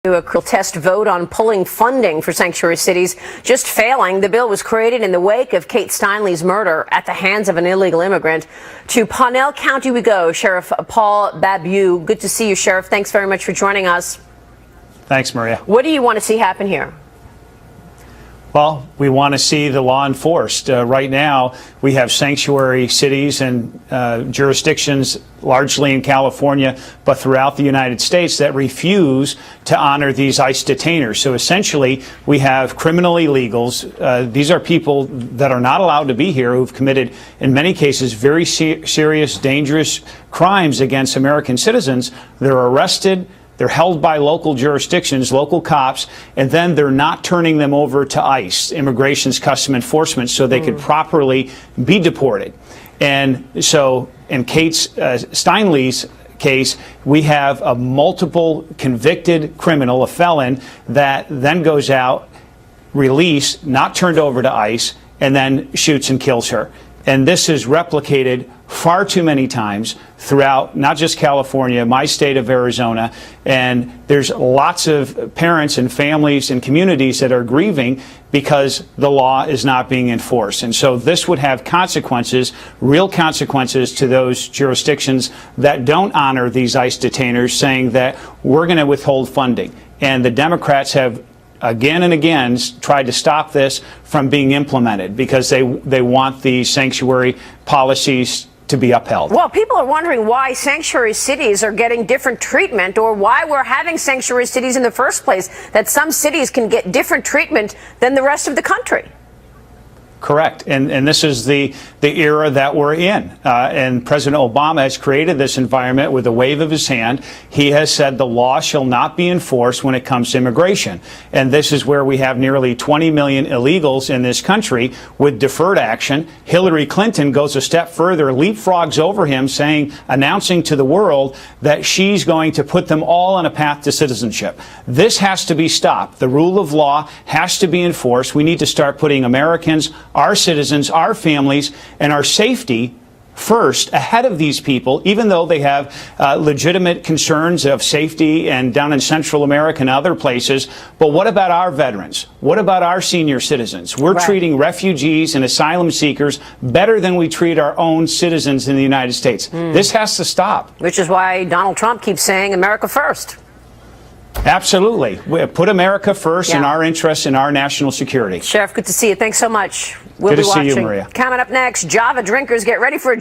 A test vote on pulling funding for sanctuary cities just failing. The bill was created in the wake of Kate Steinle's murder at the hands of an illegal immigrant. To Parnell County we go. Sheriff Paul Babeu. Good to see you, Sheriff. Thanks very much for joining us. Thanks, Maria. What do you want to see happen here? Well, we want to see the law enforced. Right now, we have sanctuary cities and jurisdictions, largely in California, but throughout the United States, that refuse to honor these ICE detainers. So essentially, we have criminal illegals. These are people that are not allowed to be here, who've committed, in many cases, very serious, dangerous crimes against American citizens. They're arrested. They're held by local jurisdictions, local cops, and then they're not turning them over to ICE, Immigration's Custom Enforcement, so they could properly be deported. And so in Kate Steinle's case, we have a multiple convicted criminal, a felon, that then goes out, released, not turned over to ICE, and then shoots and kills her. And this is replicated far too many times throughout not just California, my state of Arizona, and there's lots of parents and families and communities that are grieving because the law is not being enforced. And so this would have consequences, real consequences, to those jurisdictions that don't honor these ICE detainers, saying that we're going to withhold funding. And the Democrats have again and again tried to stop this from being implemented because they want the sanctuary policies to be upheld. Well, people are wondering why sanctuary cities are getting different treatment, or why we're having sanctuary cities in the first place, that some cities can get different treatment than the rest of the country. Correct. And this is the era that we're in. And President Obama has created this environment with a wave of his hand. He has said the law shall not be enforced when it comes to immigration. And this is where we have nearly 20 million illegals in this country with deferred action. Hillary Clinton goes a step further, leapfrogs over him, announcing to the world that she's going to put them all on a path to citizenship. This has to be stopped. The rule of law has to be enforced. We need to start putting Americans, our citizens, our families, and our safety first ahead of these people, even though they have legitimate concerns of safety and down in Central America and other places. But what about our veterans? What about our senior citizens? We're treating refugees and asylum seekers better than we treat our own citizens in the United States. This has to stop. Which is why Donald Trump keeps saying America first. Absolutely. We put America first in our interests and our national security. Sheriff, good to see you. Thanks so much. We'll good be to watching. See you, Maria. Coming up next, Java drinkers get ready for a